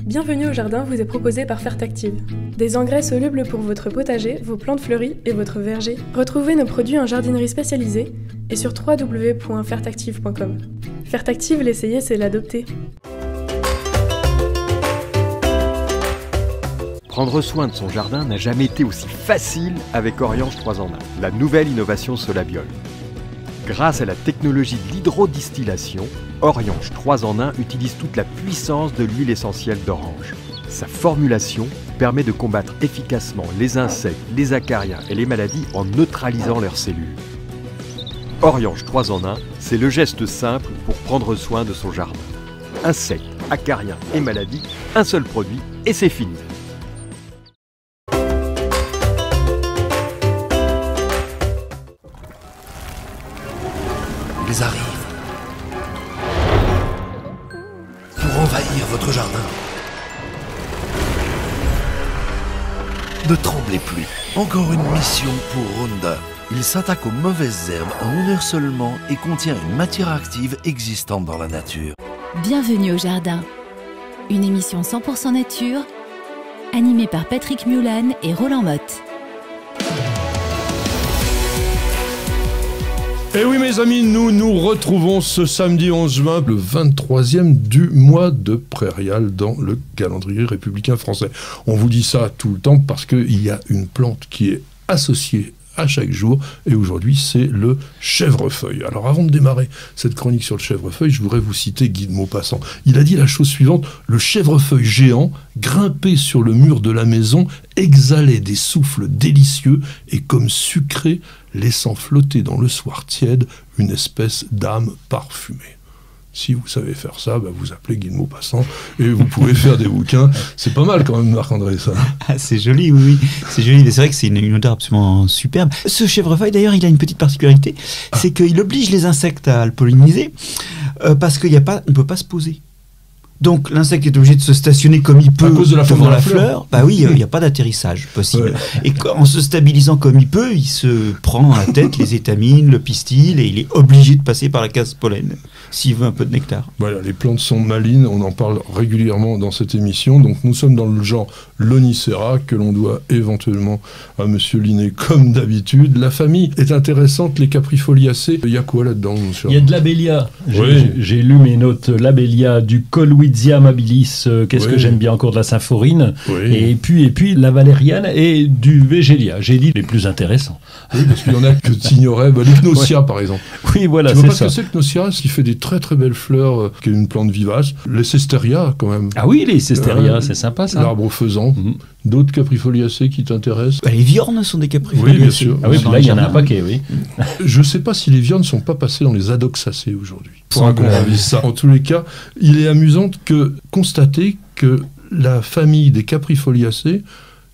Bienvenue au jardin vous est proposé par Fertactive. Des engrais solubles pour votre potager, vos plantes fleuries et votre verger. Retrouvez nos produits en jardinerie spécialisée et sur www.fertactive.com. Fertactive, l'essayer, c'est l'adopter. Prendre soin de son jardin n'a jamais été aussi facile avec Oriange 3 en 1, la nouvelle innovation Solabiol. Grâce à la technologie de l'hydrodistillation, Oriange 3 en 1 utilise toute la puissance de l'huile essentielle d'orange. Sa formulation permet de combattre efficacement les insectes, les acariens et les maladies en neutralisant leurs cellules. Oriange 3 en 1, c'est le geste simple pour prendre soin de son jardin. Insectes, acariens et maladies, un seul produit et c'est fini. Ils arrivent pour envahir votre jardin. Ne tremblez plus. Encore une mission pour Roundup. Il s'attaque aux mauvaises herbes en 1 heure seulement et contient une matière active existante dans la nature. Bienvenue au jardin. Une émission 100% nature, animée par Patrick Mulan et Roland Motte. Et oui mes amis, nous nous retrouvons ce samedi 11 juin, le 23e du mois de prairial dans le calendrier républicain français. On vous dit ça tout le temps parce qu'il y a une plante qui est associée à chaque jour, et aujourd'hui c'est le chèvrefeuille. Alors avant de démarrer cette chronique sur le chèvrefeuille, je voudrais vous citer Guy de Maupassant. Il a dit la chose suivante: le chèvrefeuille géant, grimpé sur le mur de la maison, exhalait des souffles délicieux et comme sucré, laissant flotter dans le soir tiède une espèce d'âme parfumée. Si vous savez faire ça, vous appelez Guy de Maupassant et vous pouvez faire des bouquins. C'est pas mal quand même, Marc-André, ça. Ah, c'est joli, oui. C'est joli. C'est vrai que c'est une odeur absolument superbe. Ce chèvrefeuille, d'ailleurs, il a une petite particularité. C'est qu'il oblige les insectes à le polliniser parce qu'on ne peut pas se poser. Donc l'insecte est obligé de se stationner comme il peut à cause de la devant la fleur. Bah oui, il n'y a pas d'atterrissage possible. Ouais. Et en se stabilisant comme il peut, il se prend à la tête les étamines, le pistil, et il est obligé de passer par la case pollen s'il veut un peu de nectar. Voilà, les plantes sont malines, on en parle régulièrement dans cette émission. Donc nous sommes dans le genre Lonicera, que l'on doit éventuellement à Monsieur Linné comme d'habitude. La famille est intéressante, les caprifoliacées. Il y a quoi là-dedans, monsieur ? Il y a de l'abélia. Oui. J'ai lu mes notes, l'abélia, du Colwitsia amabilis, qu'est-ce que j'aime bien encore, de la symphorine, et puis la valériane et du végélia. J'ai dit les plus intéressants. Oui, parce qu'il y en a que tu ignorais, l'hypnosia par exemple. Oui, voilà, tu vois c'est pas ça. Ce que c'est que l'hypnosia, qui fait des très très belles fleurs, qui est une plante vivace. Les cesteria quand même. Ah oui, les cesteria, c'est sympa ça. L'arbre faisant. D'autres caprifoliacées qui t'intéressent? Les viornes sont des caprifoliacées. Oui, bien sûr. Ah oui, là il y en a un paquet, oui. Je ne sais pas si les viornes ne sont pas passées dans les adoxacées aujourd'hui. Faudra qu'on révise ça. En tous les cas, il est amusant de constater que la famille des caprifoliacées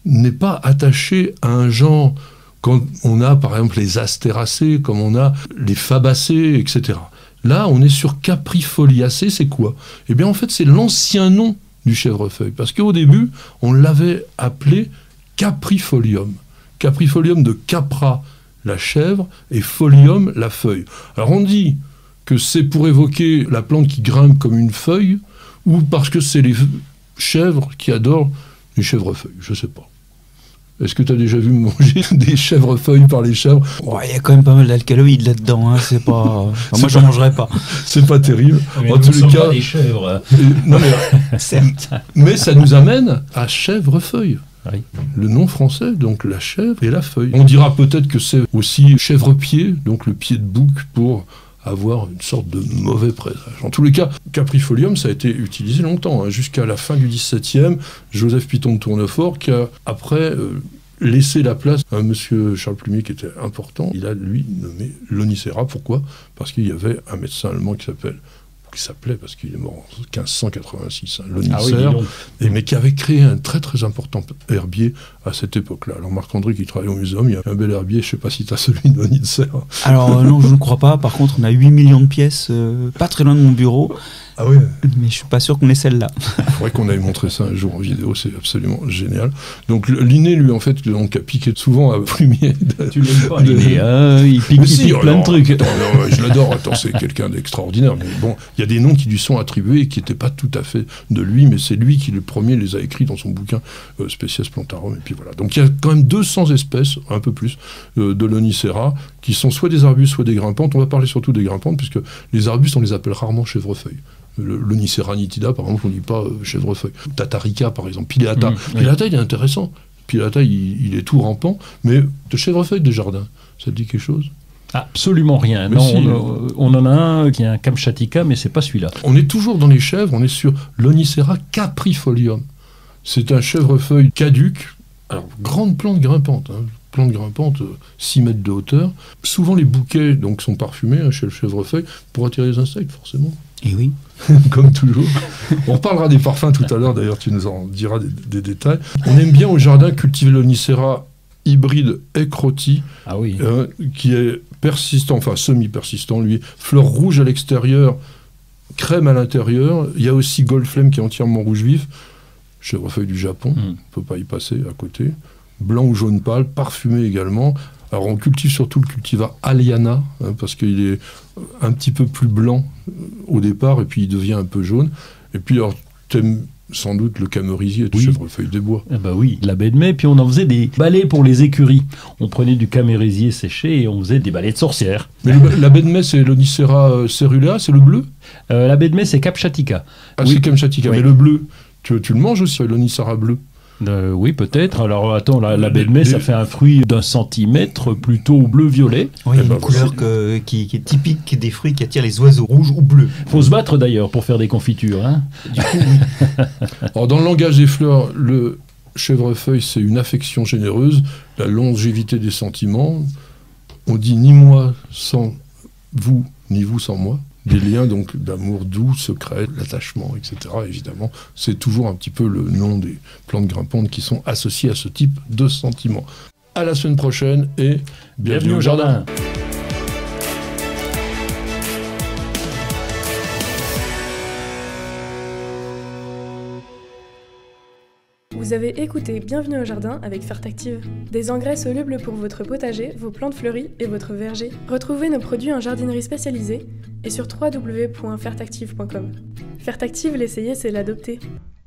n'est pas attachée à un genre, quand on a par exemple les astéracées, comme on a les fabacées, etc. Là, on est sur caprifoliacées, c'est quoi? Eh bien, en fait, c'est l'ancien nom du chèvrefeuille. Parce qu'au début, on l'avait appelé caprifolium. Caprifolium de capra, la chèvre, et folium, la feuille. Alors on dit que c'est pour évoquer la plante qui grimpe comme une feuille, ou parce que c'est les chèvres qui adorent les chèvrefeuilles, je sais pas. Est-ce que tu as déjà vu manger des chèvrefeuilles par les chèvres? Il y a quand même pas mal d'alcaloïdes là-dedans, hein, c'est pas... Enfin, moi, j'en mangerais pas. C'est pas terrible. Mais en tous les cas, des chèvres. Non, mais ça nous amène à chèvrefeuille. Oui. Le nom français, donc la chèvre et la feuille. On dira peut-être que c'est aussi chèvre-pied, donc le pied de bouc pour avoir une sorte de mauvais présage. En tous les cas, caprifolium, ça a été utilisé longtemps, hein, jusqu'à la fin du XVIIe. Joseph Piton de Tournefort, qui a après laissé la place à monsieur Charles Plumier, qui était important. Il a, lui, nommé Lonicera. Pourquoi? Parce qu'il y avait un médecin allemand qui s'appelait, parce qu'il est mort en 1586, Lonicera, mais qui avait créé un très très important herbier à cette époque-là. Alors Marc-André qui travaille au muséum, il y a un bel herbier, je ne sais pas si tu as celui de Lonicera. Alors non, je ne crois pas. Par contre, on a 8 millions de pièces, pas très loin de mon bureau. Ah oui. Mais je suis pas sûr qu'on ait celle-là. Il faudrait qu'on aille montrer ça un jour en vidéo, c'est absolument génial. Donc Linné, lui, en fait, donc, a piqué souvent à Plumier. Tu l'aimes pas, Linné, il pique plein de trucs. Attends, non, je l'adore, attends, c'est quelqu'un d'extraordinaire. Mais bon, il y a des noms qui lui sont attribués et qui n'étaient pas tout à fait de lui, mais c'est lui qui, le premier, les a écrits dans son bouquin Species Plantarum. Et puis voilà. Donc il y a quand même 200 espèces, un peu plus, de l'Onicera, qui sont soit des arbustes, soit des grimpantes. On va parler surtout des grimpantes, puisque les arbustes, on les appelle rarement chèvrefeuilles. L'Onicera nitida, par exemple, on ne dit pas chèvrefeuille. Tatarica, par exemple. Pilata. Pilata, il est intéressant. Pilata, il est tout rampant, mais de chèvrefeuille de jardin, ça te dit quelque chose? Absolument rien. Mais non, si, on en a un qui est un Kamchatka, mais c'est pas celui-là. On est toujours dans les chèvres, on est sur l'Onicera caprifolium. C'est un chèvrefeuille caduc, alors grande plante grimpante, plante grimpante, 6 mètres de hauteur. Souvent les bouquets donc, sont parfumés chez le chèvrefeuille pour attirer les insectes, forcément. Et oui. Comme toujours. On reparlera des parfums tout à l'heure, d'ailleurs tu nous en diras des détails. On aime bien au jardin cultiver l'Onicera hybride Ecroti, qui est persistant, enfin semi-persistant, lui, fleur rouge à l'extérieur, crème à l'intérieur. Il y a aussi Goldflame qui est entièrement rouge vif, chèvrefeuille du Japon, on ne peut pas y passer à côté. Blanc ou jaune pâle, parfumé également. Alors on cultive surtout le cultivar Aliana, parce qu'il est un petit peu plus blanc au départ, et puis il devient un peu jaune. Et puis alors, t'aimes sans doute le camérisier de chèvrefeuille des bois. Eh ben oui, la baie de mai, puis on en faisait des balais pour les écuries. On prenait du camérisier séché et on faisait des balais de sorcières. Mais la baie de mai, c'est l'Onicera cerulea, c'est le bleu? La baie de mai, c'est Kamchatka. Ah, c'est Kamchatka, mais le bleu, tu le manges aussi, l'Onicera bleu? Oui, peut-être. Alors, attends, la baie de mai, ça fait un fruit d'1 centimètre, plutôt bleu-violet. Oui, une couleur qui est typique des fruits qui attirent les oiseaux rouges ou bleus. Faut se battre d'ailleurs pour faire des confitures. Hein. Du coup, oui. Alors, dans le langage des fleurs, le chèvrefeuille, c'est une affection généreuse, la longévité des sentiments. On dit ni moi sans vous, ni vous sans moi. Des liens donc d'amour doux, secret, l'attachement, etc. Évidemment, c'est toujours un petit peu le nom des plantes grimpantes qui sont associées à ce type de sentiments. À la semaine prochaine et bienvenue au jardin. Vous avez écouté Bienvenue au jardin avec Fertactive. Des engrais solubles pour votre potager, vos plantes fleuries et votre verger. Retrouvez nos produits en jardinerie spécialisée et sur www.fertactive.com. Fertactive, l'essayer, c'est l'adopter.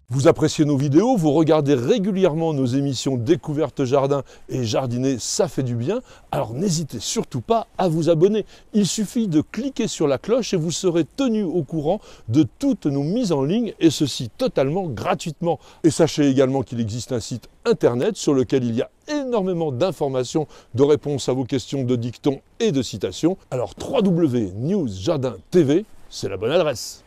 Vous appréciez nos vidéos, vous regardez régulièrement nos émissions Découverte Jardin et Jardiner, ça fait du bien. Alors n'hésitez surtout pas à vous abonner. Il suffit de cliquer sur la cloche et vous serez tenu au courant de toutes nos mises en ligne et ceci totalement gratuitement. Et sachez également qu'il existe un site internet sur lequel il y a énormément d'informations, de réponses à vos questions, de dictons et de citations. Alors www.newsjardin.tv, c'est la bonne adresse.